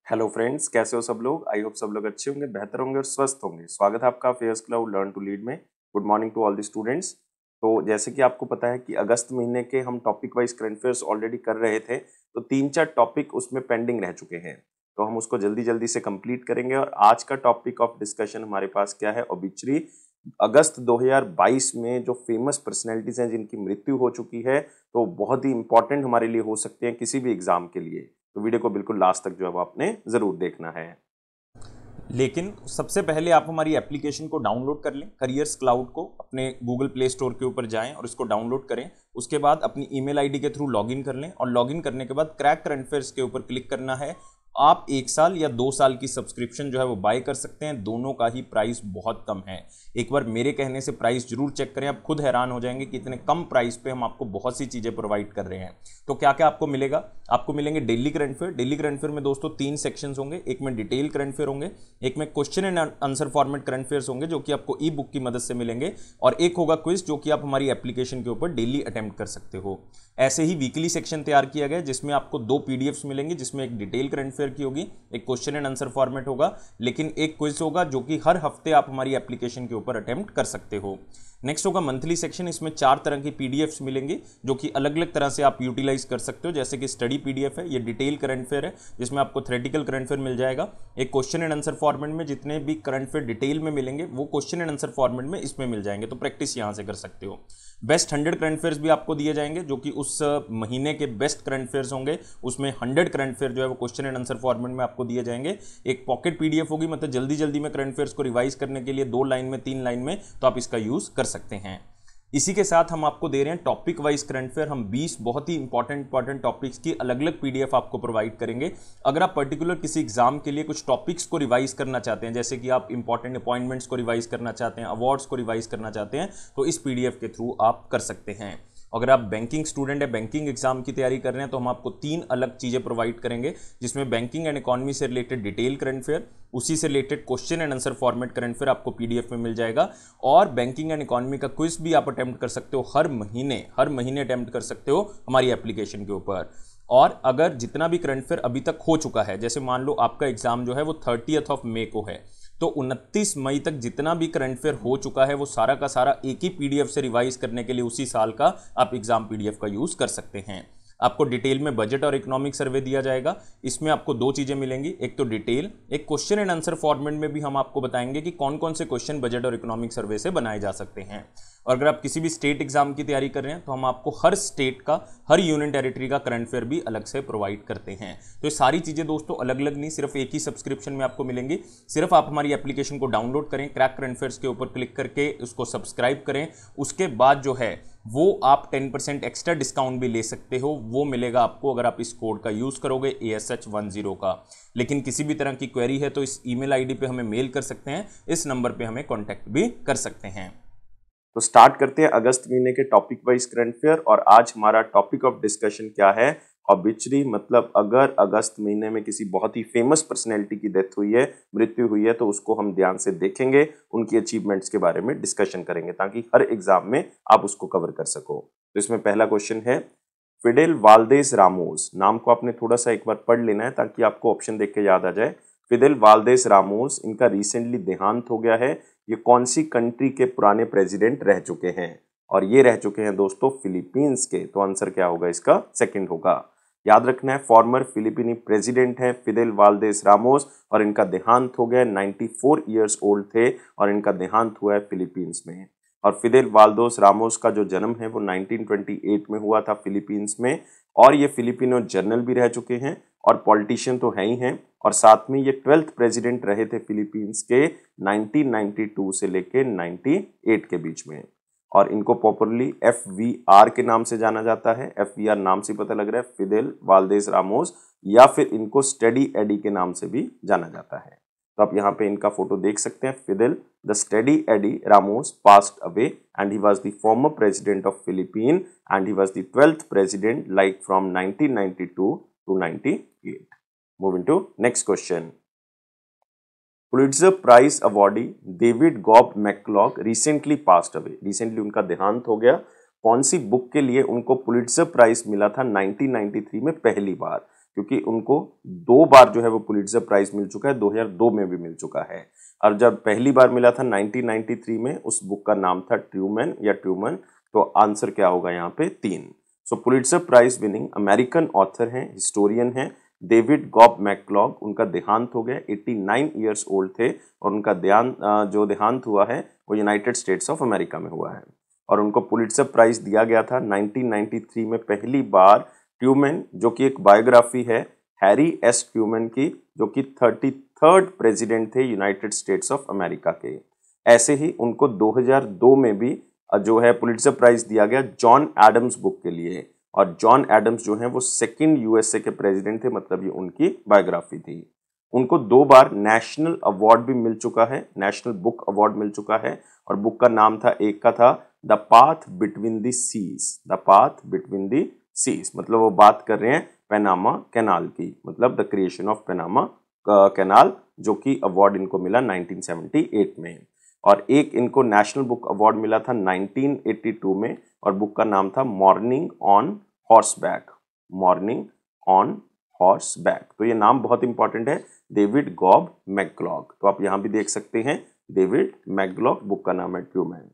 Hello friends, कैसे हो सब लोग। आई होप सब लोग अच्छे होंगे, बेहतर होंगे और स्वस्थ होंगे। स्वागत है आपका fairs club learn to lead में। Good morning to all the students. तो जैसे कि आपको पता है कि अगस्त महीने के हम topic wise current affairs already कर रहे थे, तो 3-4 टॉपिक उसमें पेंडिंग रह चुके हैं, तो हम उसको जल्दी जल्दी से कंप्लीट करेंगे। और आज का टॉपिक ऑफ डिस्कशन हमारे पास क्या है, ऑबिचुरी। अगस्त 2022 में जो फेमस पर्सनैलिटीज हैं जिनकी मृत्यु हो चुकी है, तो बहुत ही इंपॉर्टेंट हमारे लिए हो सकते हैं किसी भी एग्जाम के लिए। तो वीडियो को बिल्कुल लास्ट तक जो है वो आपने जरूर देखना है। लेकिन सबसे पहले आप हमारी एप्लीकेशन को डाउनलोड कर लें, करियर्स क्लाउड को अपने गूगल प्ले स्टोर के ऊपर जाएं और इसको डाउनलोड करें। उसके बाद अपनी ईमेल आईडी के थ्रू लॉगिन कर लें और लॉगिन करने के बाद क्रैक करंट अफेयर्स के ऊपर क्लिक करना है। आप 1 साल या 2 साल की सब्सक्रिप्शन जो है वो बाय कर सकते हैं। दोनों का ही प्राइस बहुत कम है। एक बार मेरे कहने से प्राइस जरूर चेक करें, आप खुद हैरान हो जाएंगे कि इतने कम प्राइस पे हम आपको बहुत सी चीज़ें प्रोवाइड कर रहे हैं। तो क्या क्या आपको मिलेगा, आपको मिलेंगे daily current affair. Daily current affair में दोस्तों 3 सेक्शंस होंगे, एक में डिटेल करंट अफेयर होंगे, एक में question and answer format current affairs होंगे जो कि आपको ई बुक की मदद से मिलेंगे, और एक होगा क्विज जो कि आप हमारी एप्लीकेशन के ऊपर डेली अटेम्प्ट कर सकते हो। ऐसे ही वीकली सेक्शन तैयार किया गया जिसमें आपको 2 पीडीएफ्स मिलेंगी, जिसमें एक डिटेल करंट अफेयर की होगी, एक क्वेश्चन एंड आंसर फॉर्मेट होगा, लेकिन एक क्विज होगा जो कि हर हफ्ते आप हमारी एप्लीकेशन के ऊपर अटेम्प्ट कर सकते हो। नेक्स्ट होगा मंथली सेक्शन। इसमें 4 तरह की पीडीएफ्स मिलेंगे जो कि अलग अलग तरह से आप यूटिलाइज कर सकते हो। जैसे कि स्टडी पीडीएफ है, ये डिटेल करंट अफेयर है जिसमें आपको थ्योरेटिकल करंट अफेयर मिल जाएगा। एक क्वेश्चन एंड आंसर फॉर्मेट में जितने भी करंट अफेयर डिटेल में मिलेंगे वो क्वेश्चन एंड आंसर फॉर्मेट में इसमें मिल जाएंगे, तो प्रैक्टिस यहां से कर सकते हो। बेस्ट 100 करंट अफेयर्स भी आपको दिए जाएंगे जो कि उस महीने के बेस्ट करंट अफेयर्स होंगे। उसमें 100 करंट अफेयर जो है वो क्वेश्चन एंड आंसर फॉर्मेट में आपको दिए जाएंगे। एक पॉकेट पीडीएफ होगी, मतलब जल्दी जल्दी में करंट अफेयर्स को रिवाइज करने के लिए 2 लाइन में 3 लाइन में, तो आप इसका यूज कर सकते हैं। इसी के साथ हम आपको दे रहे हैं टॉपिक वाइज करंट अफेयर। हम 20 बहुत ही इंपॉर्टेंट टॉपिक्स की अलग अलग पीडीएफ आपको प्रोवाइड करेंगे। अगर आप पर्टिकुलर किसी एग्जाम के लिए कुछ टॉपिक्स को रिवाइज करना चाहते हैं, जैसे कि आप इंपॉर्टेंट अपॉइंटमेंट्स को रिवाइज करना चाहते हैं, अवार्ड्स को रिवाइज करना चाहते हैं, तो इस पीडीएफ के थ्रू आप कर सकते हैं। अगर आप बैंकिंग स्टूडेंट है, बैंकिंग एग्जाम की तैयारी कर रहे हैं, तो हम आपको 3 अलग चीजें प्रोवाइड करेंगे, जिसमें बैंकिंग एंड इकोनॉमी से रिलेटेड डिटेल करंट अफेयर, उसी से related question and answer format current affair आपको पीडीएफ में मिल जाएगा, और बैंकिंग एंड इकोनॉमी का क्विज भी आप अटेम्प्ट कर सकते हो। हर महीने अटेम्प्ट कर सकते हो हमारी एप्लीकेशन के ऊपर। और अगर जितना भी करंट अफेयर अभी तक हो चुका है, जैसे मान लो आपका एग्जाम जो है वो 30 मई को है, तो 29 मई तक जितना भी करंट अफेयर हो चुका है वो सारा का सारा एक ही पीडीएफ से रिवाइज करने के लिए उसी साल का आप एग्जाम पीडीएफ का यूज कर सकते हैं। आपको डिटेल में बजट और इकोनॉमिक सर्वे दिया जाएगा। इसमें आपको 2 चीजें मिलेंगी, एक तो डिटेल, एक क्वेश्चन एंड आंसर फॉर्मेट में भी हम आपको बताएंगे कि कौन कौन से क्वेश्चन बजट और इकोनॉमिक सर्वे से बनाए जा सकते हैं। और अगर आप किसी भी स्टेट एग्जाम की तैयारी कर रहे हैं तो हम आपको हर स्टेट का, हर यूनियन टेरिटरी का करंट अफेयर भी अलग से प्रोवाइड करते हैं। तो ये सारी चीजें दोस्तों अलग अलग नहीं, सिर्फ एक ही सब्सक्रिप्शन में आपको मिलेंगी। सिर्फ आप हमारी एप्लीकेशन को डाउनलोड करें, क्रैक करंट अफेयर्स के ऊपर क्लिक करके उसको सब्सक्राइब करें। उसके बाद जो है वो आप 10% एक्स्ट्रा डिस्काउंट भी ले सकते हो, वो मिलेगा आपको अगर आप इस कोड का यूज करोगे ASH10 का। लेकिन किसी भी तरह की क्वेरी है तो इस ईमेल आईडी पे हमें मेल कर सकते हैं, इस नंबर पे हमें कांटेक्ट भी कर सकते हैं। तो स्टार्ट करते हैं अगस्त महीने के टॉपिक वाइज करंट अफेयर। और आज हमारा टॉपिक ऑफ डिस्कशन क्या है, ऑबिचुरी। मतलब अगर अगस्त महीने में किसी बहुत ही फेमस पर्सनैलिटी की डेथ हुई है, मृत्यु हुई है, तो उसको हम ध्यान से देखेंगे, उनकी अचीवमेंट्स के बारे में डिस्कशन करेंगे ताकि हर एग्जाम में आप उसको कवर कर सको। तो इसमें पहला क्वेश्चन है, फिडेल वाल्देस रामोस। नाम को आपने थोड़ा सा एक बार पढ़ लेना है ताकि आपको ऑप्शन देख के याद आ जाए। फिडेल वाल्देस रामोस, इनका रिसेंटली देहांत हो गया है। ये कौन सी कंट्री के पुराने प्रेसिडेंट रह चुके हैं, और ये रह चुके हैं दोस्तों फिलीपींस के। तो आंसर क्या होगा इसका, सेकंड होगा। याद रखना है, फॉर्मर फिलिपीनी प्रेसिडेंट है फिदेल वाल्देस रामोस, और इनका देहांत हो गया। 94 ईयर्स ओल्ड थे और इनका देहांत हुआ है फिलीपींस में। और फिदेल वाल्दोस रामोस का जो जन्म है वो 1928 में हुआ था फिलीपींस में। और ये फिलिपिनो जर्नल भी रह चुके हैं और पॉलिटिशियन तो है ही हैं, और साथ में ये 12th प्रेसिडेंट रहे थे फिलीपींस के 1992 से लेके 98 के बीच में। और इनको पॉपुलरली FVR के नाम से जाना जाता है। FVR नाम से पता लग रहा है, फिदेल वाल्देस रामोस, या फिर इनको स्टडी एडी के नाम से भी जाना जाता है। तो आप यहाँ पे इनका फोटो देख सकते हैं। Fidel the study Eddie Ramos passed away and he was the former president of Philippine and he was the 12th president like from 1992 to 98. Moving to next question. Pulitzer prize awardee David Gob McCullough recently passed away. Recently उनका देहांत हो गया। कौन सी book के लिए उनको Pulitzer prize मिला था 1993 में पहली बार। क्योंकि उनको 2 बार जो है वो पुलित्जर प्राइज मिल चुका है, 2002 में भी मिल चुका है। और जब पहली बार मिला था 1993 में, उस बुक का नाम था ट्रूमैन या ट्रूमन, तो आंसर क्या होगा यहाँ पे 3। So Pulitzer prize winning American author हैं, हिस्टोरियन हैं डेविड गॉब मैकक्लॉग। उनका देहांत हो गया, 89 ईयर्स ओल्ड थे, और उनका जो देहांत हुआ है वो यूनाइटेड स्टेट्स ऑफ अमेरिका में हुआ है। और उनको पुलित्जर प्राइज दिया गया था 1993 में पहली बार ट्रूमैन, जो कि एक बायोग्राफी है हैरी एस ट्रूमैन की, जो कि 33rd प्रेसिडेंट थे यूनाइटेड स्टेट्स ऑफ अमेरिका के। ऐसे ही उनको 2002 में भी जो है पुलित्जर प्राइज दिया गया जॉन एडम्स बुक के लिए, और जॉन एडम्स जो हैं वो 2nd यूएसए के प्रेसिडेंट थे, मतलब ये उनकी बायोग्राफी थी। उनको 2 बार नेशनल अवार्ड भी मिल चुका है, नेशनल बुक अवार्ड मिल चुका है, और बुक का नाम था, एक का था the path between the seas, the path between the seas, मतलब वो बात कर रहे हैं पैनामा कैनाल की, मतलब the creation of Panama canal, जो कि अवार्ड इनको मिला 1978 में। और एक इनको नेशनल बुक अवार्ड मिला था 1982 में, और बुक का नाम था morning on horseback, morning on horseback. तो ये नाम बहुत इंपॉर्टेंट है, डेविड गॉब मैकक्लॉग। तो आप यहां भी देख सकते हैं डेविड मैकक्लॉग, बुक का नाम है ट्रूमैन।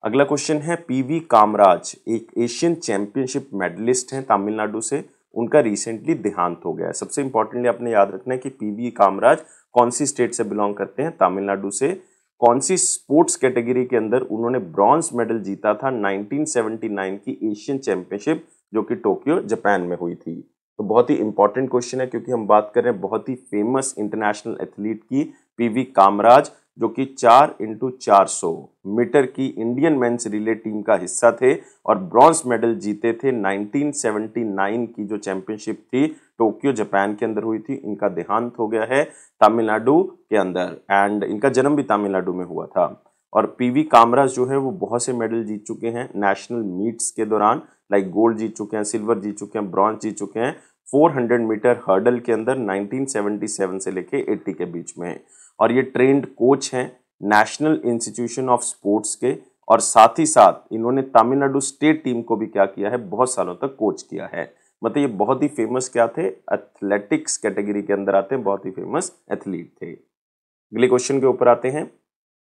अगला क्वेश्चन है पीवी कामराज, एक एशियन चैंपियनशिप मेडलिस्ट हैं तमिलनाडु से, उनका रिसेंटली देहांत हो गया है। सबसे इंपॉर्टेंटली आपने याद रखना है कि पीवी कामराज कौन सी स्टेट से बिलोंग करते हैं, तमिलनाडु से। कौन सी स्पोर्ट्स कैटेगरी के अंदर उन्होंने ब्रॉन्ज मेडल जीता था 1979 की एशियन चैंपियनशिप, जो कि टोक्यो जापान में हुई थी। तो बहुत ही इंपॉर्टेंट क्वेश्चन है, क्योंकि हम बात कर रहे हैं बहुत ही फेमस इंटरनेशनल एथलीट की, पीवी कामराज, जो कि 4x400 मीटर की इंडियन मेंस रिले टीम का हिस्सा थे, और ब्रॉन्ज मेडल जीते थे 1979 की जो चैंपियनशिप थी टोक्यो जापान के अंदर हुई थी। इनका देहांत हो गया है तमिलनाडु के अंदर, एंड इनका जन्म भी तमिलनाडु में हुआ था। और पीवी कामराज जो है वो बहुत से मेडल जीत चुके हैं नेशनल मीट्स के दौरान, लाइक गोल्ड जीत चुके हैं, सिल्वर जीत चुके हैं, ब्रॉन्ज जीत चुके हैं 400 मीटर हर्डल के अंदर 1977 से लेके 80 के बीच में। और ये ट्रेंड कोच हैं नेशनल इंस्टीट्यूशन ऑफ स्पोर्ट्स के, और साथ ही साथ इन्होंने तमिलनाडु स्टेट टीम को भी क्या किया है, बहुत सालों तक कोच किया है। मतलब ये बहुत ही फेमस क्या थे, एथलेटिक्स कैटेगरी के अंदर आते हैं, बहुत ही फेमस एथलीट थे। अगले क्वेश्चन के ऊपर आते हैं।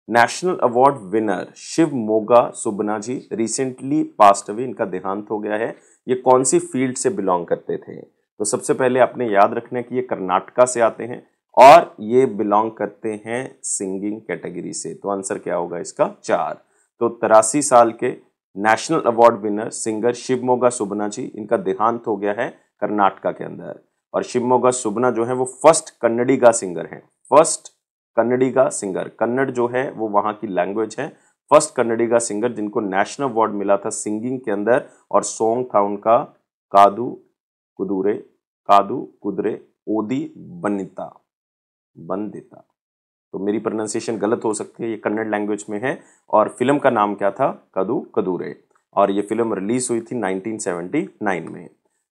National award winner Shivamogga Subbanna ji recently passed away, इनका देहांत हो गया है। ये कौन सी फील्ड से बिलोंग करते थे? तो सबसे पहले आपने याद रखना है कि ये कर्नाटका से आते हैं, और ये बिलोंग करते हैं सिंगिंग कैटेगरी से। तो आंसर क्या होगा इसका 4। तो 83 साल के national award winner singer Shivamogga Subbanna ji, इनका देहांत हो गया है कर्नाटका के अंदर। और शिवमोगा सुबना जो है वो फर्स्ट कन्नडिगा सिंगर हैं, फर्स्ट कन्नडिगा सिंगर, कन्नड़ जो है वो वहां की लैंग्वेज है, फर्स्ट कन्नडिगा सिंगर जिनको नेशनल अवार्ड मिला था सिंगिंग के अंदर, और सॉन्ग था उनका कादू कुदरे ओदी बनिता बंदिता। तो मेरी प्रोनाउंसिएशन गलत हो सकती है, ये कन्नड़ लैंग्वेज में है, और फिल्म का नाम क्या था, कदू कदूरे, और ये फिल्म रिलीज हुई थी 1979 में।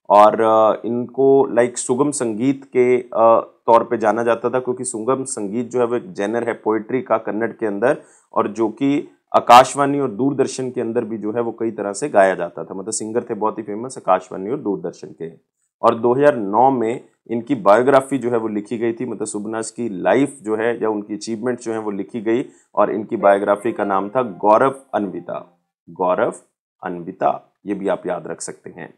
और इनको लाइक सुगम संगीत के तौर पे जाना जाता था, क्योंकि सुगम संगीत जो है वो एक जेनर है पोइट्री का कन्नड़ के अंदर, और जो कि आकाशवाणी और दूरदर्शन के अंदर भी जो है वो कई तरह से गाया जाता था। मतलब सिंगर थे बहुत ही फेमस आकाशवाणी और दूरदर्शन के। और 2009 में इनकी बायोग्राफी जो है वो लिखी गई थी, मतलब सुबनास की लाइफ जो है या उनकी अचीवमेंट जो है वो लिखी गई, और इनकी बायोग्राफी का नाम था गौरव अन्विता, ये भी आप याद रख सकते हैं।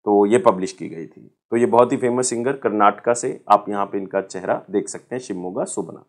तो ये पब्लिश की गई थी। तो ये बहुत ही फेमस सिंगर कर्नाटका से, आप यहाँ पे इनका चेहरा देख सकते हैं, Shivamogga Subbanna.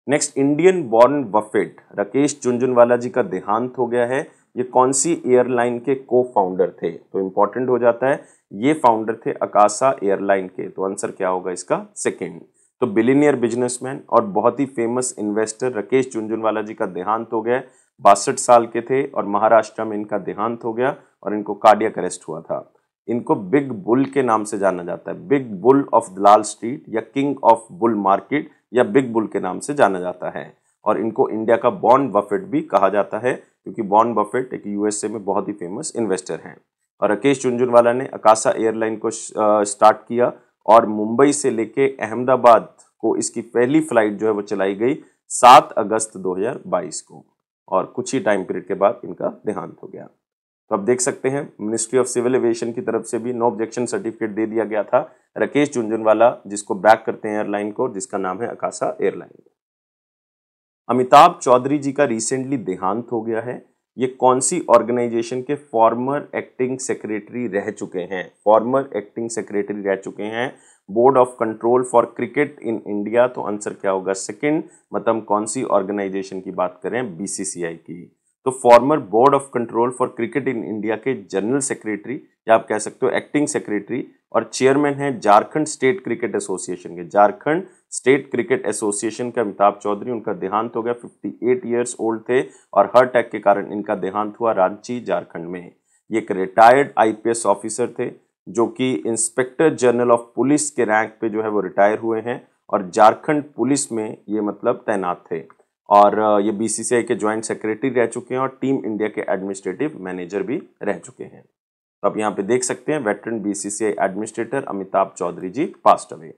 Next, Indian born Buffett Rakesh Jhunjhunwala ji का देहांत हो गया है। ये कौन सी एयरलाइन के को फाउंडर थे? तो इंपॉर्टेंट हो जाता है, ये फाउंडर थे अकासा एयरलाइन के। तो आंसर क्या होगा इसका 2nd। तो बिलियनियर बिजनेसमैन और बहुत ही फेमस इन्वेस्टर राकेश झुनझुनवाला जी का देहांत हो गया, 62 साल के थे, और महाराष्ट्र में इनका देहांत हो गया, और इनको कार्डियक अरेस्ट हुआ था। इनको बिग बुल के नाम से जाना जाता है, big bull of Dalal street या किंग ऑफ बुल मार्केट या बिग बुल के नाम से जाना जाता है। और इनको इंडिया का वॉरेन बफेट भी कहा जाता है, क्योंकि वॉरेन बफेट एक यूएसए में बहुत ही फेमस इन्वेस्टर हैं। और राकेश झुनझुनवाला ने अकासा एयरलाइन को स्टार्ट किया, और मुंबई से लेके अहमदाबाद को इसकी पहली फ्लाइट जो है वो चलाई गई 7 अगस्त 2022 को, और कुछ ही टाइम पीरियड के बाद इनका देहांत हो गया। तो आप देख सकते हैं मिनिस्ट्री ऑफ सिविल एविएशन की तरफ से भी नो ऑब्जेक्शन सर्टिफिकेट दे दिया गया था राकेश झुनझुनवाला, जिसको बैक करते हैं एयरलाइन को, जिसका नाम है अकाशा एयरलाइन। अमिताभ चौधरी जी का रिसेंटली देहांत हो गया है। ये कौन सी ऑर्गेनाइजेशन के फॉर्मर एक्टिंग सेक्रेटरी रह चुके हैं? फॉर्मर एक्टिंग सेक्रेटरी रह चुके हैं board of control for cricket in India. तो आंसर क्या होगा? सेकंड। मतलब कौन सी ऑर्गेनाइजेशन की बात करें? बीसीसीआई की। तो farmer board of control for cricket in India के जनरल सेक्रेटरी या आप कह सकते हो एक्टिंग सेक्रेटरी और चेयरमैन है झारखंड स्टेट क्रिकेट एसोसिएशन के। झारखंड स्टेट क्रिकेट एसोसिएशन के अमिताभ चौधरी, उनका देहांत हो गया। 58 ईयर्स ओल्ड थे और हार्ट अटैक के कारण इनका देहांत हुआ रांची झारखंड में। ये एक रिटायर्ड आईपीएस ऑफिसर थे जो कि इंस्पेक्टर जनरल ऑफ पुलिस के रैंक पे जो है वो रिटायर हुए हैं और झारखंड पुलिस में ये मतलब तैनात थे। और ये बीसीसीआई के ज्वाइंट सेक्रेटरी रह चुके हैं और टीम इंडिया के एडमिनिस्ट्रेटिव मैनेजर भी रह चुके हैं। तो आप यहाँ पे देख सकते हैं veteran BCCI administrator Amitabh Chaudhary ji passed away.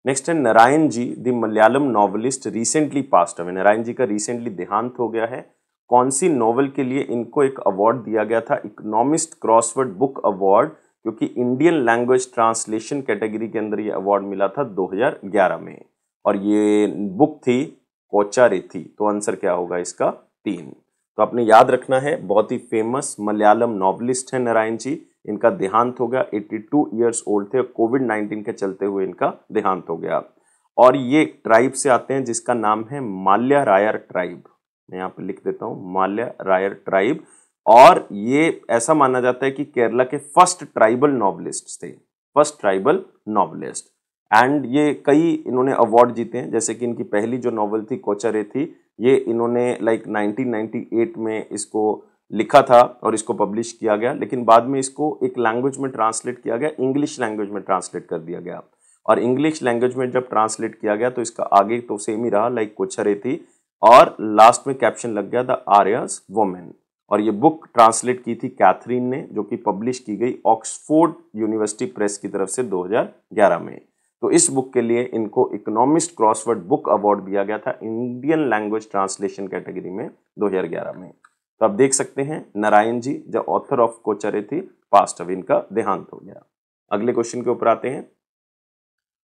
Next है Narayan ji, the Malayalam novelist recently passed away. Narayan ji का रिसेंटली देहांत हो गया है। कौन सी नॉवल के लिए इनको एक अवार्ड दिया गया था? इकोनॉमिस्ट क्रॉसवर्ड बुक अवार्ड, क्योंकि इंडियन लैंग्वेज ट्रांसलेशन कैटेगरी के अंदर ये अवार्ड मिला था 2011 में और ये बुक थी कोचारेथी। तो आंसर क्या होगा इसका? 3। तो आपने याद रखना है, बहुत ही फेमस मलयालम नॉवलिस्ट है नारायण जी। इनका देहांत हो गया। 82 ईयर्स ओल्ड थे। कोविड-19 के चलते हुए इनका देहांत हो गया। और ये ट्राइब से आते हैं जिसका नाम है माल्या रायर ट्राइब। मैं यहाँ पे लिख देता हूँ माल्या रायर ट्राइब। और ये ऐसा माना जाता है कि केरला के फर्स्ट ट्राइबल नॉवलिस्ट थे, फर्स्ट ट्राइबल नॉवलिस्ट। एंड ये कई इन्होंने अवार्ड जीते हैं, जैसे कि इनकी पहली जो नॉवल थी कोचारेथी, ये इन्होंने 1998 में इसको लिखा था और इसको पब्लिश किया गया, लेकिन बाद में इसको एक लैंग्वेज में ट्रांसलेट किया गया, इंग्लिश लैंग्वेज में ट्रांसलेट कर दिया गया। और इंग्लिश लैंग्वेज में जब ट्रांसलेट किया गया तो इसका आगे तो सेम ही रहा लाइक कोचारेथी और लास्ट में कैप्शन लग गया द आर्यस वुमेन। और ये बुक ट्रांसलेट की थी कैथरीन ने, जो कि पब्लिश की गई ऑक्सफोर्ड यूनिवर्सिटी प्रेस की तरफ से 2011 में। तो इस बुक के लिए इनको इकोनॉमिस्ट क्रॉसवर्ड बुक अवार्ड दिया गया था इंडियन लैंग्वेज ट्रांसलेशन कैटेगरी में 2011 में। तो आप देख सकते हैं Narayan ji the author of Kocharethi passed away, इनका देहांत हो गया। अगले क्वेश्चन के ऊपर आते हैं।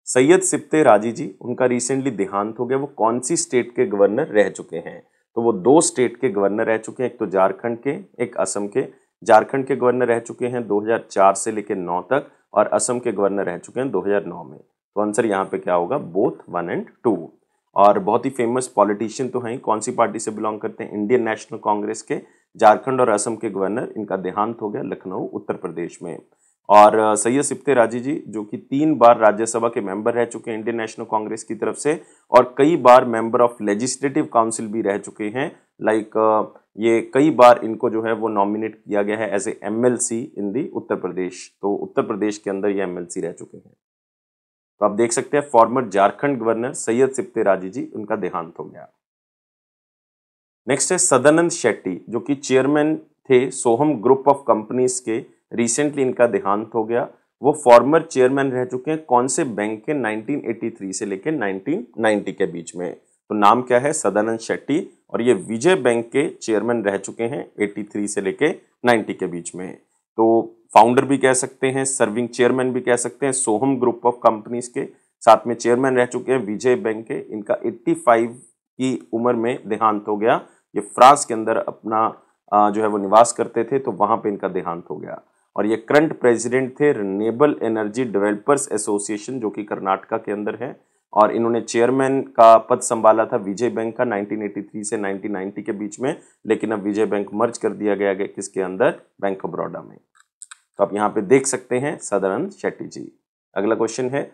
सैयद सिप्ते राजी जी, उनका रिसेंटली देहांत हो गया। वो कौन सी स्टेट के गवर्नर रह चुके हैं? तो वो 2 स्टेट के गवर्नर रह चुके हैं, एक तो झारखंड के, एक असम के। झारखंड के गवर्नर रह चुके हैं 2004 से लेकर 9 तक और असम के गवर्नर रह चुके हैं 2009 में। तो आंसर यहाँ पे क्या होगा? बोथ 1 और 2। और बहुत ही फेमस पॉलिटिशियन तो हैं। कौन सी पार्टी से बिलोंग करते हैं? इंडियन नेशनल कांग्रेस के। झारखंड और असम के गवर्नर, इनका देहांत हो गया लखनऊ उत्तर प्रदेश में। और सैयद सिप्ते राजी जी जो कि 3 बार राज्यसभा के मेंबर रह चुके हैं इंडियन नेशनल कांग्रेस की तरफ से और कई बार मेंबर ऑफ लेजिस्लेटिव काउंसिल भी रह चुके हैं। लाइक ये कई बार इनको जो है वो नॉमिनेट किया गया है एज ए एमएलसी इन दी उत्तर प्रदेश। तो उत्तर प्रदेश के अंदर ये एमएलसी रह चुके हैं। तो आप देख सकते हैं फॉर्मर झारखंड गवर्नर सैयद सिप्ते राजी जी, उनका देहांत हो गया। नेक्स्ट है सदानंद शेट्टी, जो कि चेयरमैन थे सोहम ग्रुप ऑफ कंपनीज के। रिसेंटली इनका देहांत हो गया। वो फॉर्मर चेयरमैन रह चुके हैं कौन से बैंक के? 1983 से लेकर 1990 के बीच में। तो नाम क्या है? सदानंद शेट्टी। और ये विजय बैंक के चेयरमैन रह चुके हैं 83 से लेकर 90 के बीच में। तो फाउंडर भी कह सकते हैं, सर्विंग चेयरमैन भी कह सकते हैं सोहम ग्रुप ऑफ कंपनीज के। साथ में चेयरमैन रह चुके हैं विजय बैंक के। इनका 85 की उम्र में देहांत हो गया। ये फ्रांस के अंदर अपना जो है वो निवास करते थे, तो वहां पे इनका देहांत हो गया। और ये करंट प्रेसिडेंट थे रिन्यूएबल एनर्जी डेवलपर्स एसोसिएशन, जो कि कर्नाटका के अंदर है। और इन्होंने चेयरमैन का पद संभाला था विजय बैंक का 1983 से 1990 के बीच में, लेकिन अब विजय बैंक मर्ज कर दिया गया किसके अंदर? बैंक ऑफ बड़ौदा में। तो आप यहाँ पे देख सकते हैं सदानंद शेट्टी जी। अगला क्वेश्चन है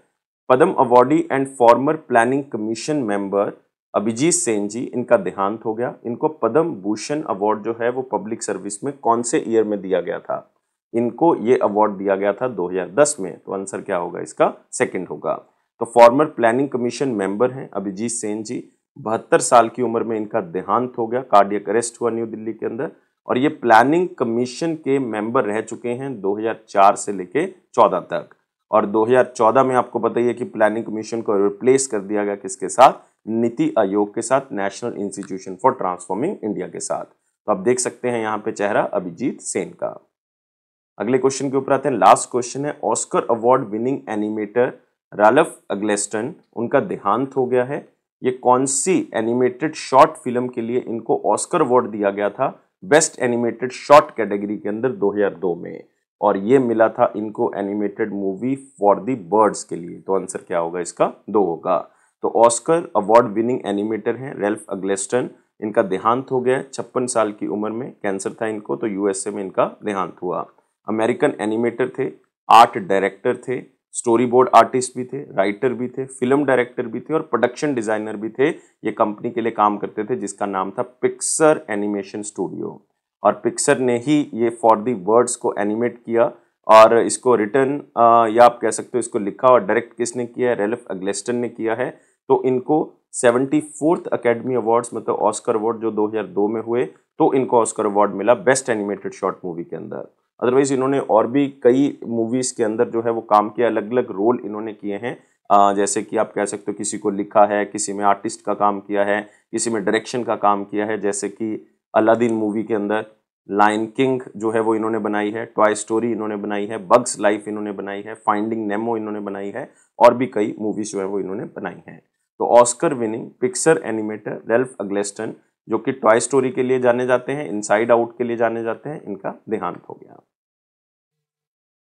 Padma awardee and former planning commission member Abhijit Sen ji, इनका देहांत हो गया। इनको पद्म भूषण अवार्ड जो है वो पब्लिक सर्विस में कौन से ईयर में दिया गया था? इनको ये अवार्ड दिया गया था 2010 में। तो आंसर क्या होगा इसका? सेकंड होगा। तो फॉर्मर प्लानिंग कमीशन मेंबर हैं अभिजीत सेन जी। 72 साल की उम्र में इनका देहांत हो गया। कार्डियक अरेस्ट हुआ न्यू दिल्ली के अंदर। और ये प्लानिंग कमीशन के मेंबर रह चुके हैं 2004 से लेके 14 तक। और 2014 में आपको पता ही है कि प्लानिंग कमीशन को रिप्लेस कर दिया गया किसके साथ? नीति आयोग के साथ, national institution for transforming India के साथ। तो आप देख सकते हैं यहाँ पे चेहरा अभिजीत सेन का। अगले क्वेश्चन के ऊपर आते हैं, लास्ट क्वेश्चन है, Oscar award winning animator Ralph Eggleston, उनका देहांत हो गया है। ये कौन सी एनिमेटेड शॉर्ट फिल्म के लिए इनको ऑस्कर अवार्ड दिया गया था बेस्ट एनिमेटेड शॉर्ट कैटेगरी के अंदर 2002 में, और ये मिला था इनको animated movie for the birds के लिए। तो आंसर क्या होगा इसका? 2 होगा। तो ऑस्कर अवार्ड विनिंग एनिमेटर हैं राल्फ एग्लेस्टन, इनका देहांत हो गया 56 साल की उम्र में, कैंसर था इनको, तो यूएसए में इनका देहांत हुआ। अमेरिकन एनिमेटर थे, आर्ट डायरेक्टर थे, स्टोरी बोर्ड आर्टिस्ट भी थे, राइटर भी थे, फिल्म डायरेक्टर भी थे और प्रोडक्शन डिजाइनर भी थे। ये कंपनी के लिए काम करते थे जिसका नाम था पिक्सर एनिमेशन स्टूडियो, और पिक्सर ने ही ये फॉर द बर्ड्स को एनिमेट किया, और इसको रिटर्न या आप कह सकते हो इसको लिखा और डायरेक्ट किसने किया है? राल्फ एग्लेस्टन ने किया है। तो इनको 74th अकेडमी अवार्ड्स मतलब ऑस्कर अवार्ड जो 2002 में हुए, तो इनको ऑस्कर अवार्ड मिला बेस्ट एनिमेटेड शॉर्ट मूवी के अंदर। अदरवाइज इन्होंने और भी कई मूवीज के अंदर जो है वो काम किया, अलग अलग रोल इन्होंने किए हैं। जैसे कि आप कह सकते हो किसी को लिखा है, किसी में आर्टिस्ट का काम किया है, किसी में डायरेक्शन का काम किया है, जैसे कि अलादीन मूवी के अंदर, लायन किंग जो है वो इन्होंने बनाई है, टॉय स्टोरी इन्होंने बनाई है, बग्स लाइफ इन्होंने बनाई है, फाइंडिंग नेमो इन्होंने बनाई है, और भी कई मूवीज जो है वो इन्होंने बनाई हैं। तो Oscar winning Pixar animator Ralph Eggleston, जो कि टॉय स्टोरी के लिए जाने जाते हैं, इनसाइड आउट के लिए जाने जाते हैं, इनका देहांत हो गया।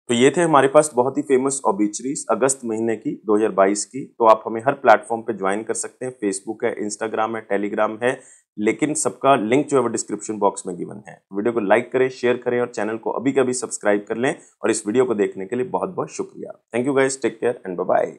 तो ये थे हमारे पास बहुत ही फेमस ऑबिचरीज अगस्त महीने की 2022 की। तो आप हमें हर प्लेटफॉर्म पे ज्वाइन कर सकते हैं, फेसबुक है, इंस्टाग्राम है, टेलीग्राम है, लेकिन सबका लिंक जो है वो डिस्क्रिप्शन बॉक्स में गिवन है। वीडियो को लाइक करें, शेयर करें और चैनल को अभी सब्सक्राइब कर लें। और इस वीडियो को देखने के लिए बहुत बहुत शुक्रिया। Thank you guys, take care and bye bye.